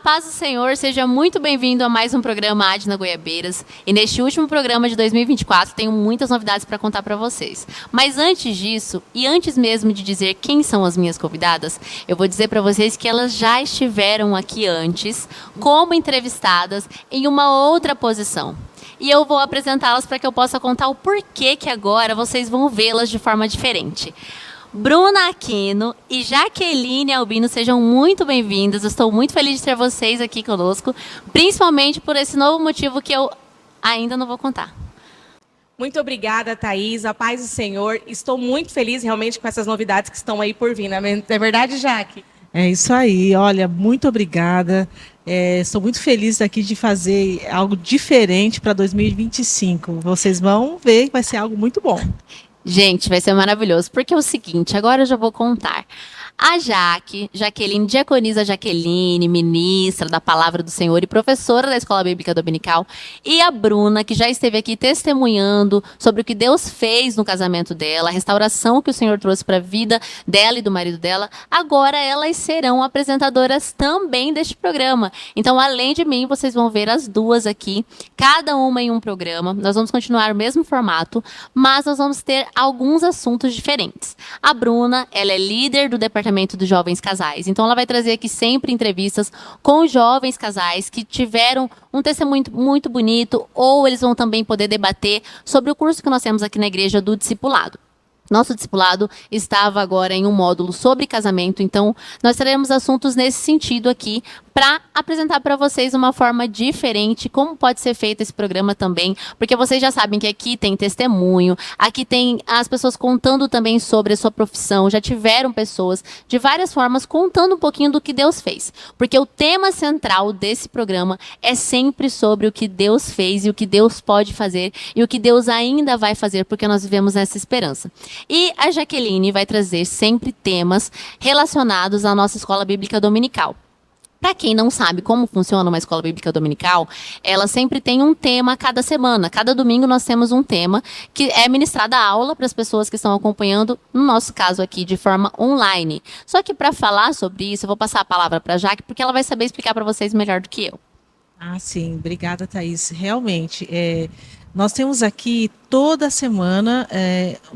paz do Senhor, seja muito bem-vindo a mais um programa Adna Goiabeiras. E neste último programa de 2024, tenho muitas novidades para contar para vocês. Mas antes disso, e antes mesmo de dizer quem são as minhas convidadas, eu vou dizer para vocês que elas já estiveram aqui antes, como entrevistadas, em uma outra posição. E eu vou apresentá-las para que eu possa contar o porquê que agora vocês vão vê-las de forma diferente. Bruna Aquino e Jaqueline Albino, sejam muito bem-vindas. Eu estou muito feliz de ter vocês aqui conosco, principalmente por esse novo motivo que eu ainda não vou contar. Muito obrigada, Thaís. A paz do Senhor. Estou muito feliz realmente com essas novidades que estão aí por vir. Não é verdade, Jaque? É isso aí. Olha, muito obrigada. Estou muito feliz aqui de fazer algo diferente para 2025. Vocês vão ver que vai ser algo muito bom. Gente, vai ser maravilhoso, porque é o seguinte, agora eu já vou contar. A Jaqueline, diaconisa Jaqueline, ministra da Palavra do Senhor e professora da Escola Bíblica Dominical, e a Bruna, que já esteve aqui testemunhando sobre o que Deus fez no casamento dela, a restauração que o Senhor trouxe para a vida dela e do marido dela, agora elas serão apresentadoras também deste programa. Então, além de mim, vocês vão ver as duas aqui, cada uma em um programa. Nós vamos continuar o mesmo formato, mas nós vamos ter alguns assuntos diferentes. A Bruna, ela é líder do departamento dos jovens casais. Então, ela vai trazer aqui sempre entrevistas com jovens casais que tiveram um testemunho muito bonito, ou eles vão também poder debater sobre o curso que nós temos aqui na igreja do discipulado. Nosso discipulado estava agora em um módulo sobre casamento, então nós teremos assuntos nesse sentido aqui para apresentar para vocês uma forma diferente, como pode ser feito esse programa também, porque vocês já sabem que aqui tem testemunho, aqui tem as pessoas contando também sobre a sua profissão, já tiveram pessoas de várias formas contando um pouquinho do que Deus fez, porque o tema central desse programa é sempre sobre o que Deus fez e o que Deus pode fazer e o que Deus ainda vai fazer, porque nós vivemos nessa esperança. E a Jaqueline vai trazer sempre temas relacionados à nossa escola bíblica dominical. Para quem não sabe como funciona uma escola bíblica dominical, ela sempre tem um tema a cada semana. Cada domingo nós temos um tema que é ministrada a aula para as pessoas que estão acompanhando, no nosso caso aqui, de forma online. Só que para falar sobre isso, eu vou passar a palavra para a Jaque, porque ela vai saber explicar para vocês melhor do que eu. Ah, sim. Obrigada, Thaís. Realmente, nós temos aqui toda semana,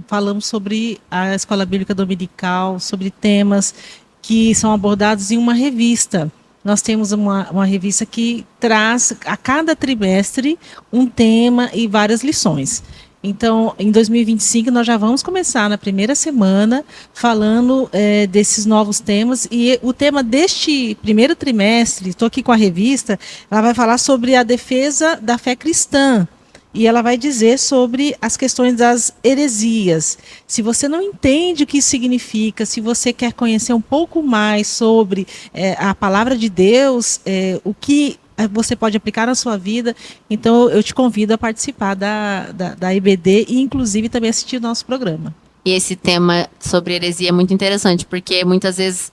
falamos sobre a escola bíblica dominical, sobre temas que são abordados em uma revista. Nós temos uma revista que traz a cada trimestre um tema e várias lições. Então, em 2025, nós já vamos começar na primeira semana falando desses novos temas. E o tema deste primeiro trimestre, estou aqui com a revista, ela vai falar sobre a defesa da fé cristã. E ela vai dizer sobre as questões das heresias. Se você não entende o que isso significa, se você quer conhecer um pouco mais sobre a palavra de Deus, o que você pode aplicar na sua vida, então eu te convido a participar da IBD e inclusive também assistir o nosso programa. E esse tema sobre heresia é muito interessante, porque muitas vezes,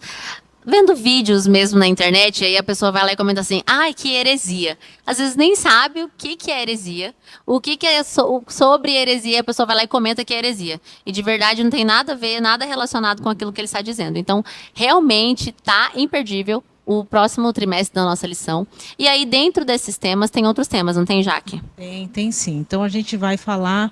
vendo vídeos mesmo na internet, aí a pessoa vai lá e comenta assim, ai, que heresia. Às vezes nem sabe o que é heresia, o que é sobre heresia, a pessoa vai lá e comenta que é heresia. E de verdade não tem nada a ver, nada relacionado com aquilo que ele está dizendo. Então, realmente está imperdível o próximo trimestre da nossa lição. E aí, dentro desses temas, tem outros temas, não tem, Jaque? Tem sim. Então, a gente vai falar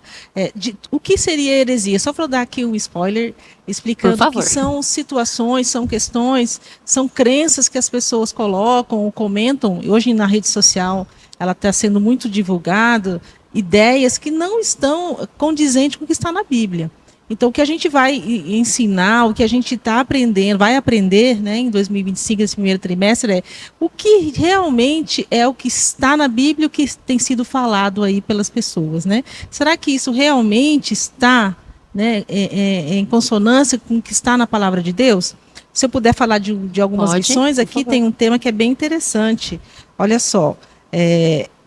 de o que seria heresia. Só para dar aqui um spoiler, explicando que são situações, são questões, são crenças que as pessoas colocam ou comentam. Hoje, na rede social, ela está sendo muito divulgada, ideias que não estão condizentes com o que está na Bíblia. Então, o que a gente vai ensinar, o que a gente está aprendendo, vai aprender, né, em 2025, esse primeiro trimestre, é o que realmente é o que está na Bíblia, o que tem sido falado aí pelas pessoas, né? Será que isso realmente está, né, em consonância com o que está na palavra de Deus? Se eu puder falar de algumas lições, aqui tem um tema que é bem interessante. Olha só,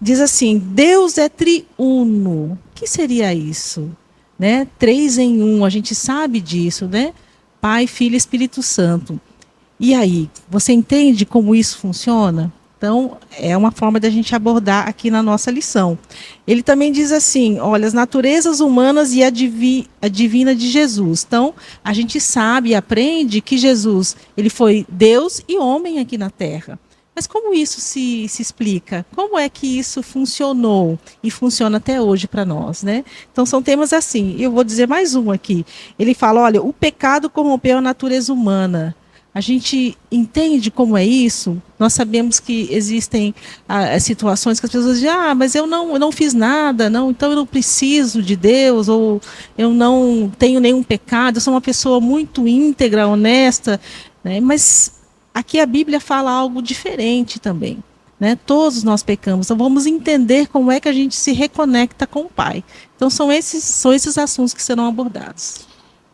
diz assim, Deus é triuno. O que seria isso? Né? 3 em 1, a gente sabe disso, né? Pai, Filho e Espírito Santo. E aí, você entende como isso funciona? Então, é uma forma de a gente abordar aqui na nossa lição. Ele também diz assim, olha, as naturezas humanas e a divina de Jesus. Então, a gente sabe e aprende que Jesus, ele foi Deus e homem aqui na Terra. Mas como isso se explica? Como é que isso funcionou e funciona até hoje para nós, né? Então são temas assim. Eu vou dizer mais um aqui. Ele fala, olha, o pecado corrompeu a natureza humana. A gente entende como é isso? Nós sabemos que existem situações que as pessoas dizem, mas eu não fiz nada, não, então eu não preciso de Deus, ou eu não tenho nenhum pecado, eu sou uma pessoa muito íntegra, honesta, né? Mas aqui a Bíblia fala algo diferente também. Né? Todos nós pecamos, então vamos entender como é que a gente se reconecta com o Pai. Então são esses assuntos que serão abordados.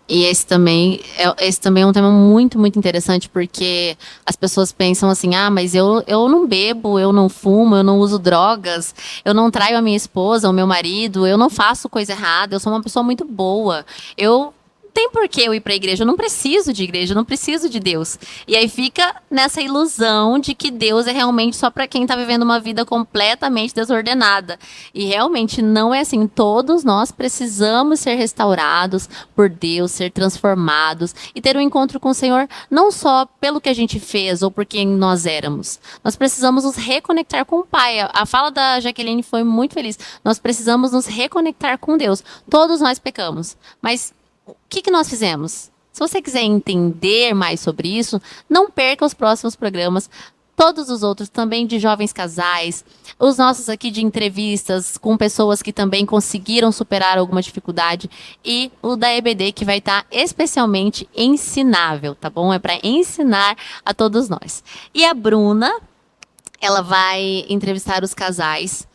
E esse também é um tema muito, muito interessante, porque as pessoas pensam assim, mas eu não bebo, eu não fumo, eu não uso drogas, eu não traio a minha esposa, o meu marido, eu não faço coisa errada, eu sou uma pessoa muito boa, eu tem por que eu ir para a igreja, eu não preciso de igreja, eu não preciso de Deus. E aí fica nessa ilusão de que Deus é realmente só para quem está vivendo uma vida completamente desordenada. E realmente não é assim. Todos nós precisamos ser restaurados por Deus, ser transformados e ter um encontro com o Senhor, não só pelo que a gente fez ou por quem nós éramos. Nós precisamos nos reconectar com o Pai. A fala da Jaqueline foi muito feliz. Nós precisamos nos reconectar com Deus. Todos nós pecamos, mas o que nós fizemos? Se você quiser entender mais sobre isso, não perca os próximos programas, todos os outros também de jovens casais, os nossos aqui de entrevistas com pessoas que também conseguiram superar alguma dificuldade e o da EBD que vai estar especialmente ensinável, tá bom? É para ensinar a todos nós. E a Bruna, ela vai entrevistar os casais.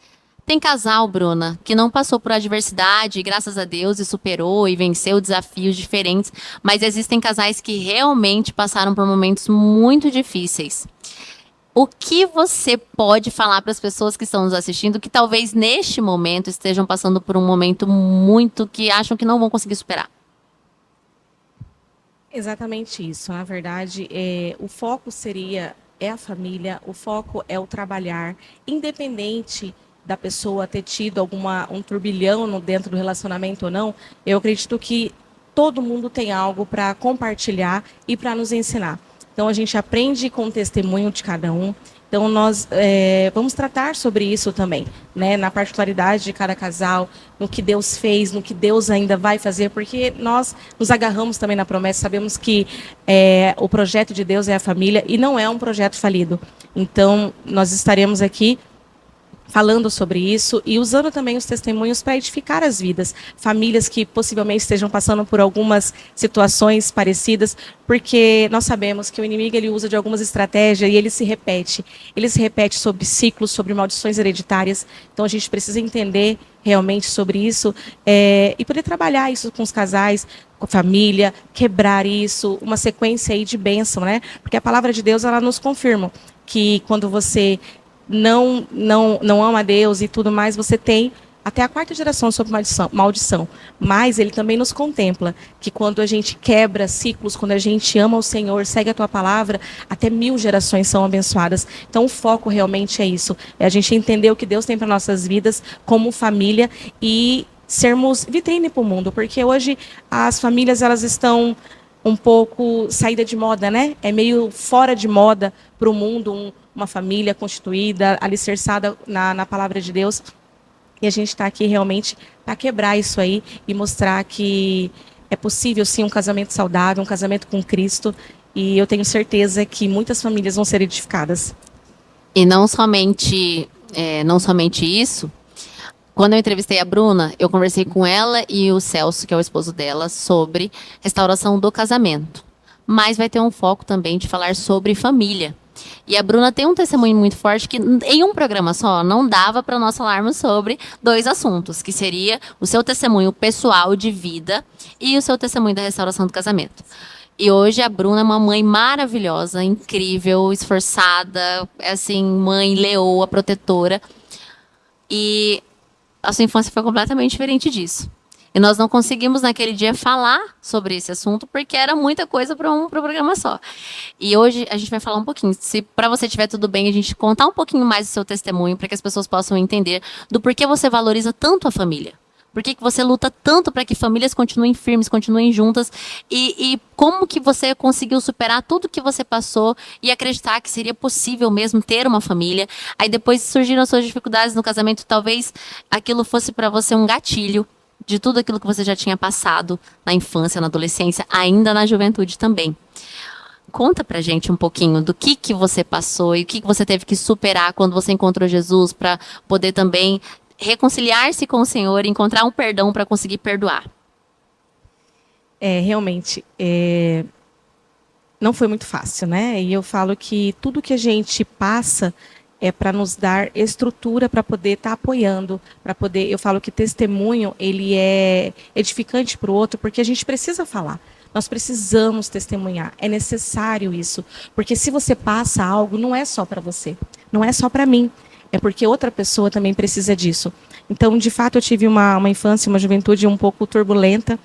Tem casal, Bruna, que não passou por adversidade, graças a Deus, e superou e venceu desafios diferentes, mas existem casais que realmente passaram por momentos muito difíceis. O que você pode falar para as pessoas que estão nos assistindo que talvez neste momento estejam passando por um momento muito que acham que não vão conseguir superar? Exatamente isso. Na verdade, o foco é a família, o foco é o trabalhar, independente da pessoa ter tido um turbilhão dentro do relacionamento ou não, eu acredito que todo mundo tem algo para compartilhar e para nos ensinar. Então, a gente aprende com o testemunho de cada um. Então, nós vamos tratar sobre isso também, né? Na particularidade de cada casal, no que Deus fez, no que Deus ainda vai fazer, porque nós nos agarramos também na promessa, sabemos que o projeto de Deus é a família e não é um projeto falido. Então, nós estaremos aqui falando sobre isso e usando também os testemunhos para edificar as vidas. Famílias que possivelmente estejam passando por algumas situações parecidas, porque nós sabemos que o inimigo ele usa de algumas estratégias e ele se repete. Ele se repete sobre ciclos, sobre maldições hereditárias. Então a gente precisa entender realmente sobre isso e poder trabalhar isso com os casais, com a família, quebrar isso, uma sequência aí de bênção, né? Porque a palavra de Deus ela nos confirma que quando você não ama a Deus e tudo mais, você tem até a 4ª geração sob maldição. Mas ele também nos contempla que quando a gente quebra ciclos, quando a gente ama o Senhor, segue a tua palavra, até 1000 gerações são abençoadas. Então o foco realmente é isso, é a gente entender o que Deus tem para nossas vidas como família e sermos vitrine para o mundo, porque hoje as famílias elas estão um pouco saída de moda, né? É meio fora de moda para o mundo, uma família constituída, alicerçada na palavra de Deus. E a gente está aqui realmente para quebrar isso aí e mostrar que é possível, sim, um casamento saudável, um casamento com Cristo. E eu tenho certeza que muitas famílias vão ser edificadas. E não somente isso. Quando eu entrevistei a Bruna, eu conversei com ela e o Celso, que é o esposo dela, sobre restauração do casamento. Mas vai ter um foco também de falar sobre família. E a Bruna tem um testemunho muito forte que em um programa só não dava para nós falarmos sobre 2 assuntos, que seria o seu testemunho pessoal de vida e o seu testemunho da restauração do casamento. E hoje a Bruna é uma mãe maravilhosa, incrível, esforçada, assim, mãe leoa, protetora. E a sua infância foi completamente diferente disso. E nós não conseguimos naquele dia falar sobre esse assunto porque era muita coisa para um programa só. E hoje a gente vai falar um pouquinho. Se para você estiver tudo bem, a gente contar um pouquinho mais do seu testemunho para que as pessoas possam entender do porquê você valoriza tanto a família. Por que que você luta tanto para que famílias continuem firmes, continuem juntas? E como que você conseguiu superar tudo que você passou e acreditar que seria possível mesmo ter uma família? Aí depois surgiram as suas dificuldades no casamento, talvez aquilo fosse para você um gatilho de tudo aquilo que você já tinha passado na infância, na adolescência, ainda na juventude também. Conta pra gente um pouquinho do que você passou e o que você teve que superar quando você encontrou Jesus para poder também reconciliar-se com o Senhor, encontrar um perdão para conseguir perdoar. Realmente, não foi muito fácil, né? E eu falo que tudo que a gente passa é para nos dar estrutura para poder estar apoiando, para poder. Eu falo que testemunho ele é edificante para o outro, porque a gente precisa falar. Nós precisamos testemunhar. É necessário isso, porque se você passa algo, não é só para você, não é só para mim. É porque outra pessoa também precisa disso. Então, de fato, eu tive uma infância, uma juventude um pouco turbulenta,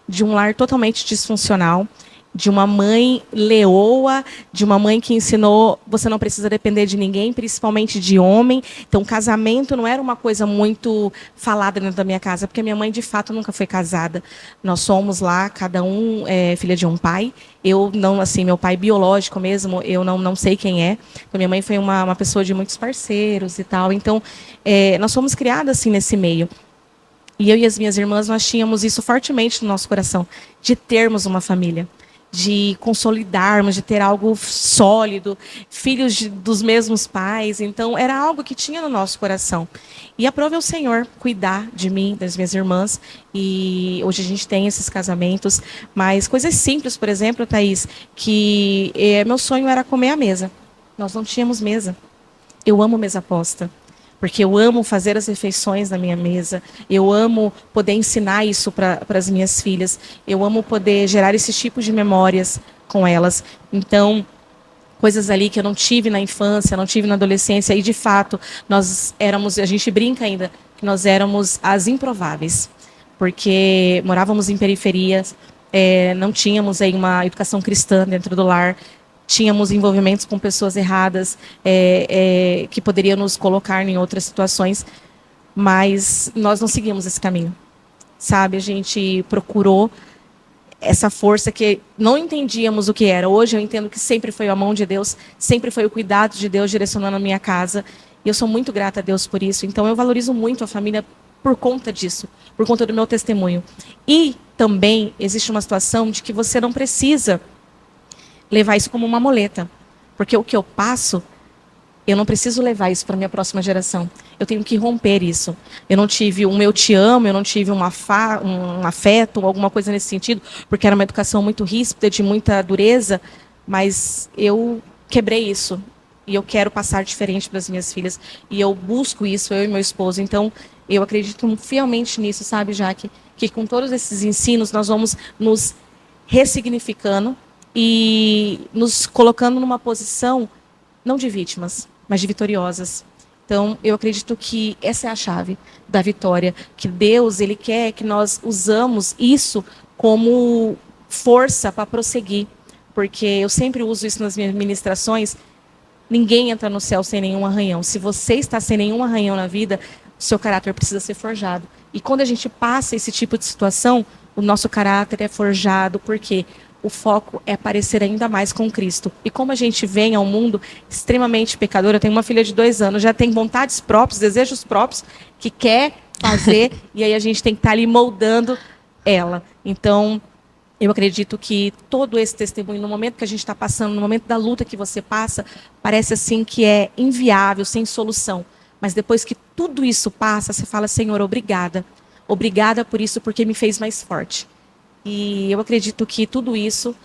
de um lar totalmente disfuncional, de uma mãe leoa, de uma mãe que ensinou você não precisa depender de ninguém, principalmente de homem. Então, casamento não era uma coisa muito falada dentro da minha casa, porque a minha mãe, de fato, nunca foi casada. Nós somos lá, cada um filha de um pai. Eu não, assim, meu pai biológico mesmo, eu não sei quem é. Então, minha mãe foi uma pessoa de muitos parceiros e tal. Então, nós fomos criadas assim nesse meio. E eu e as minhas irmãs, nós tínhamos isso fortemente no nosso coração, de termos uma família, de consolidarmos, de ter algo sólido, filhos dos mesmos pais. Então, era algo que tinha no nosso coração. E aprove ao Senhor cuidar de mim, das minhas irmãs. E hoje a gente tem esses casamentos. Mas coisas simples, por exemplo, Thaís, que meu sonho era comer à mesa. Nós não tínhamos mesa. Eu amo mesa posta, porque eu amo fazer as refeições na minha mesa, eu amo poder ensinar isso para as minhas filhas, eu amo poder gerar esses tipos de memórias com elas. Então, coisas ali que eu não tive na infância, não tive na adolescência, e de fato, nós éramos, a gente brinca ainda, que nós éramos as improváveis, porque morávamos em periferias, não tínhamos aí uma educação cristã dentro do lar, tínhamos envolvimentos com pessoas erradas, que poderiam nos colocar em outras situações, mas nós não seguimos esse caminho, sabe? A gente procurou essa força que não entendíamos o que era. Hoje eu entendo que sempre foi a mão de Deus, sempre foi o cuidado de Deus direcionando a minha casa, e eu sou muito grata a Deus por isso. Então eu valorizo muito a família por conta disso, por conta do meu testemunho. E também existe uma situação de que você não precisa levar isso como uma muleta, porque o que eu passo, eu não preciso levar isso para a minha próxima geração. Eu tenho que romper isso. Eu não tive um eu te amo, eu não tive um afeto, alguma coisa nesse sentido, porque era uma educação muito ríspida, de muita dureza, mas eu quebrei isso. E eu quero passar diferente para as minhas filhas. E eu busco isso, eu e meu esposo. Então, eu acredito fielmente nisso, sabe, Jaque? Que com todos esses ensinos, nós vamos nos ressignificando e nos colocando numa posição não de vítimas, mas de vitoriosas. Então, eu acredito que essa é a chave da vitória, que Deus, ele quer que nós usamos isso como força para prosseguir, porque eu sempre uso isso nas minhas ministrações. Ninguém entra no céu sem nenhum arranhão. Se você está sem nenhum arranhão na vida, o seu caráter precisa ser forjado. E quando a gente passa esse tipo de situação, o nosso caráter é forjado, porque o foco é parecer ainda mais com Cristo. E como a gente vem ao mundo extremamente pecador, eu tenho uma filha de 2 anos, já tem vontades próprias, desejos próprios, que quer fazer, e aí a gente tem que estar ali moldando ela. Então, eu acredito que todo esse testemunho, no momento que a gente está passando, no momento da luta que você passa, parece assim que é inviável, sem solução. Mas depois que tudo isso passa, você fala, Senhor, obrigada. Obrigada por isso, porque me fez mais forte. E eu acredito que tudo isso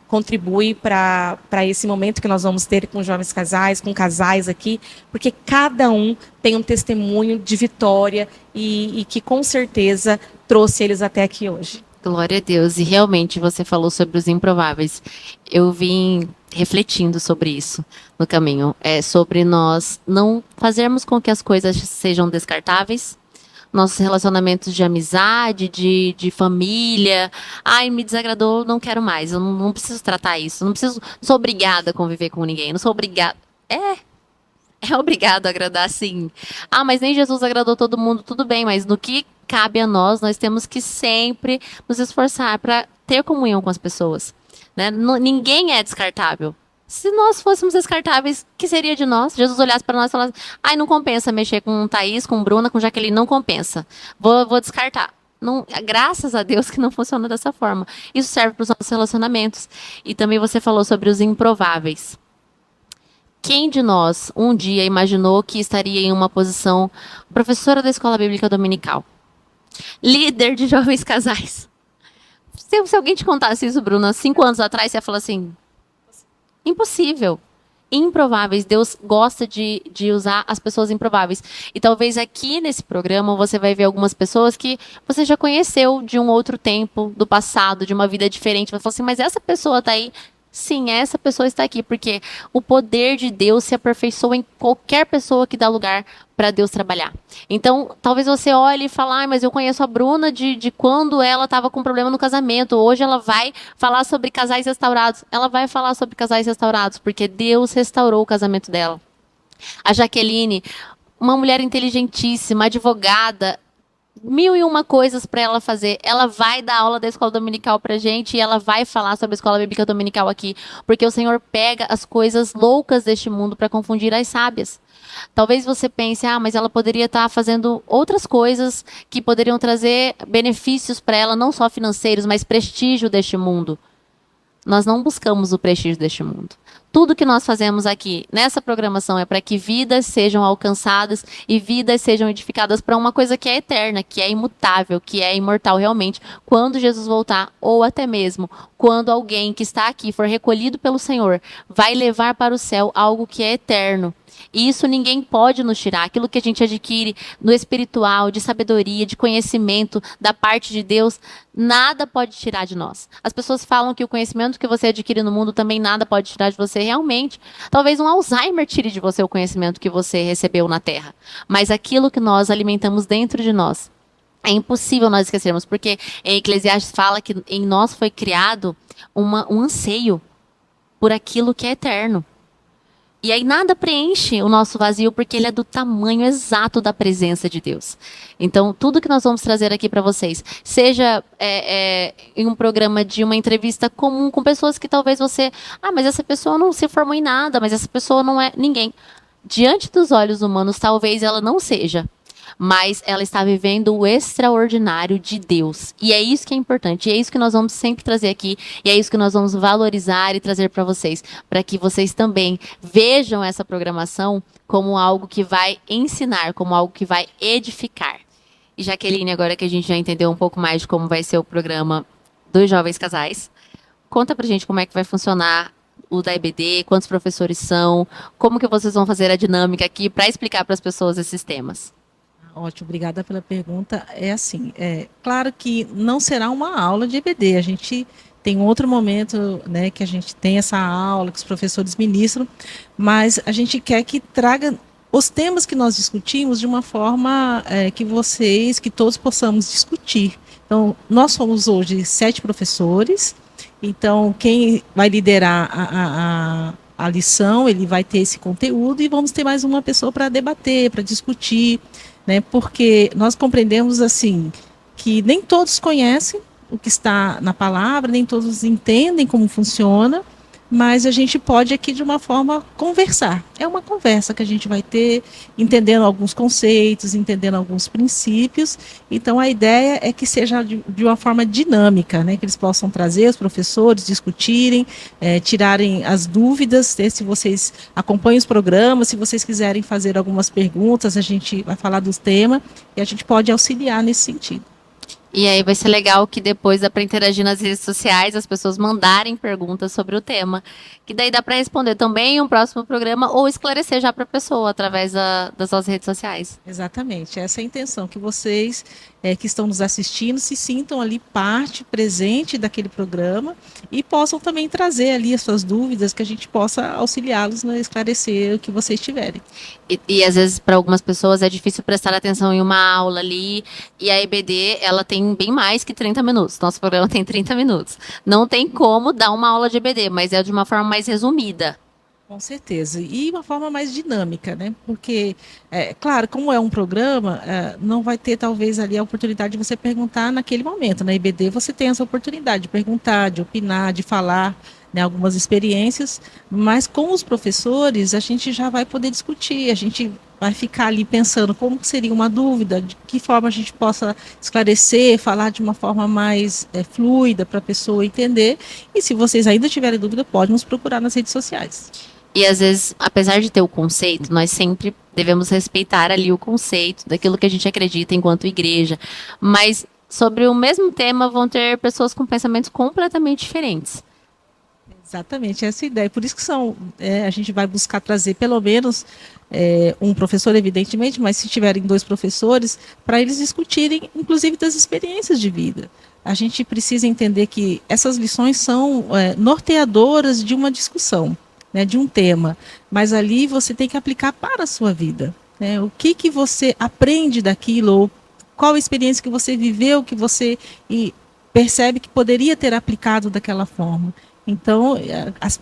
contribui para esse momento que nós vamos ter com jovens casais, com casais aqui, porque cada um tem um testemunho de vitória e que com certeza trouxe eles até aqui hoje. Glória a Deus. E realmente você falou sobre os improváveis. Eu vim refletindo sobre isso no caminho. É sobre nós não fazermos com que as coisas sejam descartáveis, nossos relacionamentos de amizade, de família. Ai, me desagradou, não quero mais. Eu não preciso tratar isso. Não sou obrigada a conviver com ninguém. Não sou obrigada. é obrigado a agradar, sim. Ah, mas nem Jesus agradou todo mundo, tudo bem, mas no que cabe a nós, nós temos que sempre nos esforçar para ter comunhão com as pessoas, né? Ninguém é descartável. Se nós fôssemos descartáveis, o que seria de nós? Jesus olhasse para nós e falasse: ai, não compensa mexer com Thaís, com Bruna, com Jaqueline, não compensa. Vou descartar. Não, graças a Deus que não funciona dessa forma. Isso serve para os nossos relacionamentos. E também você falou sobre os improváveis. Quem de nós um dia imaginou que estaria em uma posição professora da escola bíblica dominical? Líder de jovens casais. Se alguém te contasse isso, Bruna, 5 anos atrás, você ia falar assim: impossível. Improváveis. Deus gosta de usar as pessoas improváveis. E talvez aqui nesse programa você vai ver algumas pessoas que você já conheceu de um outro tempo, do passado, de uma vida diferente. Você fala assim, mas essa pessoa está aí. Sim, essa pessoa está aqui, porque o poder de Deus se aperfeiçoa em qualquer pessoa que dá lugar para Deus trabalhar. Então, talvez você olhe e fale, mas eu conheço a Bruna de quando ela estava com problema no casamento. Hoje ela vai falar sobre casais restaurados. Ela vai falar sobre casais restaurados, porque Deus restaurou o casamento dela. A Jaqueline, uma mulher inteligentíssima, advogada, 1001 coisas para ela fazer. Ela vai dar aula da escola dominical pra gente e ela vai falar sobre a escola bíblica dominical aqui, porque o Senhor pega as coisas loucas deste mundo para confundir as sábias. Talvez você pense, mas ela poderia estar fazendo outras coisas que poderiam trazer benefícios para ela, não só financeiros, mas prestígio deste mundo. Nós não buscamos o prestígio deste mundo. Tudo que nós fazemos aqui nessa programação é para que vidas sejam alcançadas e vidas sejam edificadas para uma coisa que é eterna, que é imutável, que é imortal realmente, quando Jesus voltar, ou até mesmo quando alguém que está aqui for recolhido pelo Senhor, vai levar para o céu algo que é eterno. E isso ninguém pode nos tirar. Aquilo que a gente adquire no espiritual, de sabedoria, de conhecimento da parte de Deus, nada pode tirar de nós. As pessoas falam que o conhecimento que você adquire no mundo também nada pode tirar de você. Realmente, talvez um Alzheimer tire de você o conhecimento que você recebeu na Terra. Mas aquilo que nós alimentamos dentro de nós, é impossível nós esquecermos, porque em Eclesiastes fala que em nós foi criado um anseio por aquilo que é eterno. E aí nada preenche o nosso vazio, porque ele é do tamanho exato da presença de Deus. Então, tudo que nós vamos trazer aqui para vocês, seja em um programa de uma entrevista comum com pessoas que talvez você... mas essa pessoa não se formou em nada, mas essa pessoa não é ninguém. Diante dos olhos humanos, talvez ela não seja. Mas ela está vivendo o extraordinário de Deus. E é isso que é importante. E é isso que nós vamos sempre trazer aqui. E é isso que nós vamos valorizar e trazer para vocês. Para que vocês também vejam essa programação como algo que vai ensinar, como algo que vai edificar. E Jaqueline, agora que a gente já entendeu um pouco mais de como vai ser o programa dos Jovens Casais, conta pra gente como é que vai funcionar o da EBD, quantos professores são, como que vocês vão fazer a dinâmica aqui para explicar para as pessoas esses temas. Ótimo, obrigada pela pergunta. É assim, claro que não será uma aula de EBD, a gente tem um outro momento, né, que a gente tem essa aula, que os professores ministram, mas a gente quer que traga os temas que nós discutimos de uma forma que todos possamos discutir. Então, nós somos hoje 7 professores, então quem vai liderar a lição, ele vai ter esse conteúdo e vamos ter mais uma pessoa para debater, para discutir, né, porque nós compreendemos assim que nem todos conhecem o que está na palavra, nem todos entendem como funciona, mas a gente pode aqui de uma forma conversar. É uma conversa que a gente vai ter, entendendo alguns conceitos, entendendo alguns princípios. Então a ideia é que seja de uma forma dinâmica, né, que eles possam trazer os professores, discutirem, tirarem as dúvidas, né, se vocês acompanham os programas, se vocês quiserem fazer algumas perguntas, a gente vai falar do tema e a gente pode auxiliar nesse sentido. E aí vai ser legal que depois dá para interagir nas redes sociais, as pessoas mandarem perguntas sobre o tema, que daí dá para responder também em um próximo programa ou esclarecer já para a pessoa através das nossas redes sociais. Exatamente, essa é a intenção, que vocês que estão nos assistindo se sintam ali parte, presente daquele programa e possam também trazer ali as suas dúvidas, que a gente possa auxiliá-los a esclarecer o que vocês tiverem. E às vezes para algumas pessoas é difícil prestar atenção em uma aula ali, e a EBD ela tem bem mais que 30 minutos, nosso programa tem 30 minutos. Não tem como dar uma aula de EBD, mas é de uma forma mais resumida. Com certeza. E uma forma mais dinâmica, né? Porque, claro, como é um programa, não vai ter talvez ali a oportunidade de você perguntar naquele momento. Na IBD você tem essa oportunidade de perguntar, de opinar, de falar, né, algumas experiências, mas com os professores a gente já vai poder discutir, a gente vai ficar ali pensando como seria uma dúvida, de que forma a gente possa esclarecer, falar de uma forma mais fluida para a pessoa entender. E se vocês ainda tiverem dúvida, pode nos procurar nas redes sociais. E às vezes, apesar de ter o conceito, nós sempre devemos respeitar ali o conceito daquilo que a gente acredita enquanto igreja. Mas sobre o mesmo tema vão ter pessoas com pensamentos completamente diferentes. Exatamente, essa é a ideia. Por isso que a gente vai buscar trazer pelo menos um professor, evidentemente, mas se tiverem dois professores, para eles discutirem, inclusive, das experiências de vida. A gente precisa entender que essas lições são norteadoras de uma discussão, né, de um tema, mas ali você tem que aplicar para a sua vida. Né? O que você aprende daquilo, ou qual a experiência que você viveu, que você percebe que poderia ter aplicado daquela forma. Então,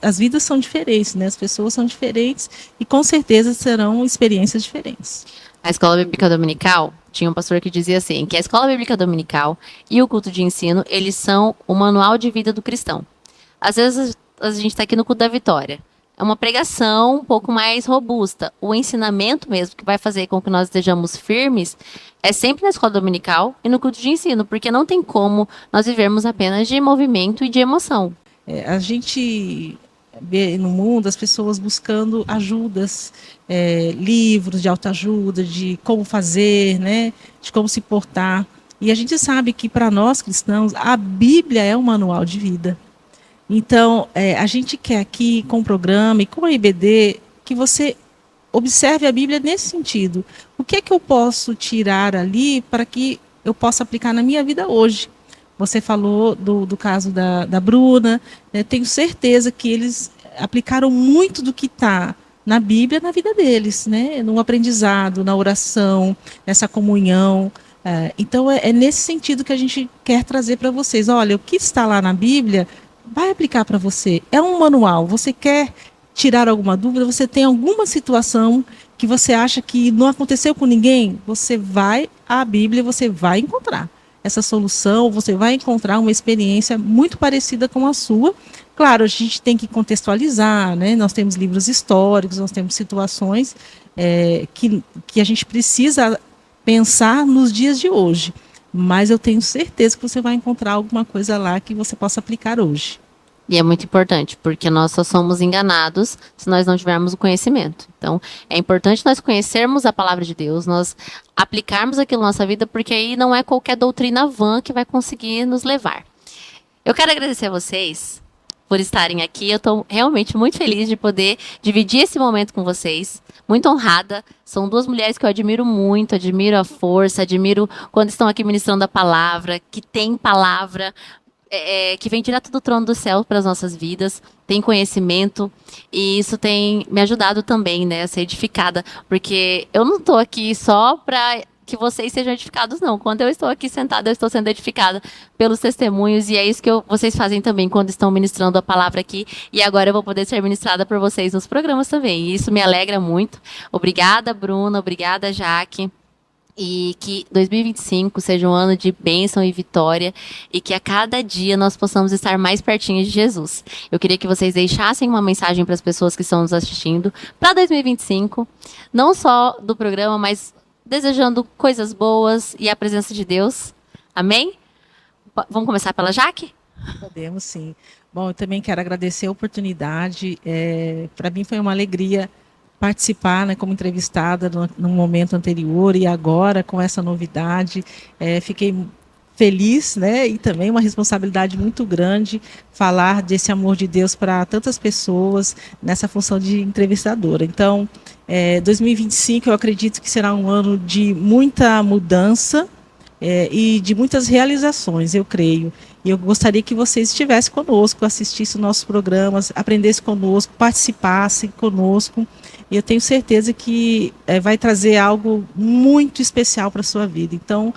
as vidas são diferentes, né? As pessoas são diferentes e com certeza serão experiências diferentes. A escola bíblica dominical tinha um pastor que dizia assim, que a escola bíblica dominical e o culto de ensino, eles são o manual de vida do cristão. Às vezes a gente está aqui no culto da vitória. É uma pregação um pouco mais robusta. O ensinamento mesmo, que vai fazer com que nós estejamos firmes, é sempre na escola dominical e no culto de ensino, porque não tem como nós vivermos apenas de movimento e de emoção. A gente vê no mundo as pessoas buscando ajudas, livros de autoajuda, de como fazer, né, de como se portar. E a gente sabe que para nós cristãos a Bíblia é um manual de vida. Então, a gente quer aqui com o programa e com a IBD que você observe a Bíblia nesse sentido. O que é que eu posso tirar ali para que eu possa aplicar na minha vida hoje? Você falou do caso da Bruna, né? Tenho certeza que eles aplicaram muito do que está na Bíblia na vida deles, né? No aprendizado, na oração, nessa comunhão. Então, é nesse sentido que a gente quer trazer para vocês. Olha, o que está lá na Bíblia vai aplicar para você. É um manual. Você quer tirar alguma dúvida? Você tem alguma situação que você acha que não aconteceu com ninguém? Você vai à Bíblia, você vai encontrar essa solução, você vai encontrar uma experiência muito parecida com a sua. Claro, a gente tem que contextualizar, né? Nós temos livros históricos, nós temos situações que a gente precisa pensar nos dias de hoje. Mas eu tenho certeza que você vai encontrar alguma coisa lá que você possa aplicar hoje. E é muito importante, porque nós só somos enganados se nós não tivermos o conhecimento. Então, é importante nós conhecermos a palavra de Deus, nós aplicarmos aquilo na nossa vida, porque aí não é qualquer doutrina vã que vai conseguir nos levar. Eu quero agradecer a vocês por estarem aqui. Eu estou realmente muito feliz de poder dividir esse momento com vocês. Muito honrada. São duas mulheres que eu admiro muito, admiro a força, admiro quando estão aqui ministrando a palavra, que tem palavra, que vem direto do trono do céu para as nossas vidas, tem conhecimento, e isso tem me ajudado também, né, a ser edificada, porque eu não estou aqui só para que vocês sejam edificados, não. Quando eu estou aqui sentada, eu estou sendo edificada pelos testemunhos, e é isso que vocês fazem também quando estão ministrando a palavra aqui, e agora eu vou poder ser ministrada por vocês nos programas também, e isso me alegra muito. Obrigada, Bruna, obrigada, Jaque. E que 2025 seja um ano de bênção e vitória, e que a cada dia nós possamos estar mais pertinho de Jesus. Eu queria que vocês deixassem uma mensagem para as pessoas que estão nos assistindo para 2025, não só do programa, mas desejando coisas boas e a presença de Deus. Amém? Vamos começar pela Jaque? Podemos, sim. Bom, eu também quero agradecer a oportunidade. Para mim foi uma alegria participar, né, como entrevistada no momento anterior e agora com essa novidade. Fiquei feliz, né, e também uma responsabilidade muito grande falar desse amor de Deus para tantas pessoas nessa função de entrevistadora. Então, 2025 eu acredito que será um ano de muita mudança e de muitas realizações, eu creio. E eu gostaria que vocês estivessem conosco, assistissem nossos programas, aprendessem conosco, participassem conosco. E eu tenho certeza que vai trazer algo muito especial para a sua vida. Então,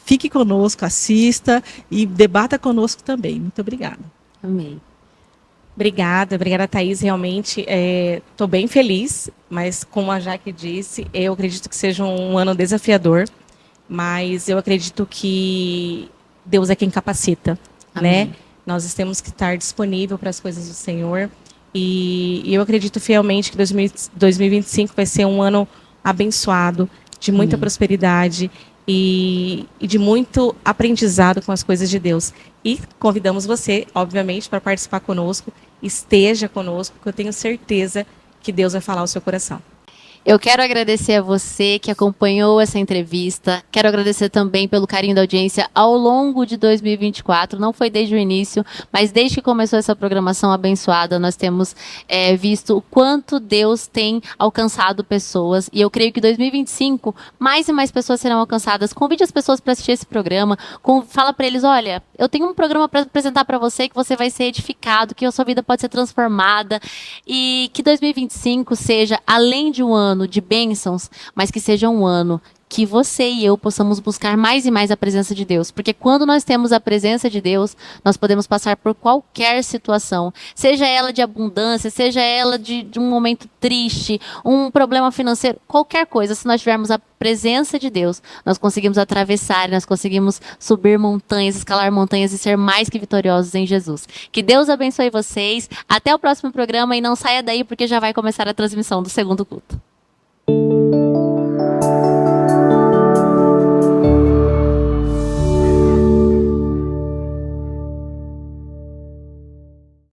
fique conosco, assista e debata conosco também. Muito obrigada. Amém. Obrigada, Thaís. Realmente estou bem feliz, mas como a Jaque disse, eu acredito que seja um ano desafiador, mas eu acredito que Deus é quem capacita, Amém. né? Nós temos que estar disponível para as coisas do Senhor e eu acredito fielmente que 2025 vai ser um ano abençoado, de muita prosperidade e de muito aprendizado com as coisas de Deus. E convidamos você, obviamente, para participar conosco. Esteja conosco, porque eu tenho certeza que Deus vai falar ao seu coração. Eu quero agradecer a você que acompanhou essa entrevista. Quero agradecer também pelo carinho da audiência ao longo de 2024. Não foi desde o início, mas desde que começou essa programação abençoada, nós temos visto o quanto Deus tem alcançado pessoas. E eu creio que 2025, mais e mais pessoas serão alcançadas. Convide as pessoas para assistir esse programa. Fala para eles, olha, eu tenho um programa para apresentar para você que você vai ser edificado, que a sua vida pode ser transformada. E que 2025 seja, além de um ano de bênçãos, mas que seja um ano que você e eu possamos buscar mais e mais a presença de Deus. Porque quando nós temos a presença de Deus, nós podemos passar por qualquer situação. Seja ela de abundância, seja ela de um momento triste, um problema financeiro, qualquer coisa. Se nós tivermos a presença de Deus, nós conseguimos atravessar, nós conseguimos subir montanhas, escalar montanhas e ser mais que vitoriosos em Jesus. Que Deus abençoe vocês. Até o próximo programa e não saia daí porque já vai começar a transmissão do segundo culto.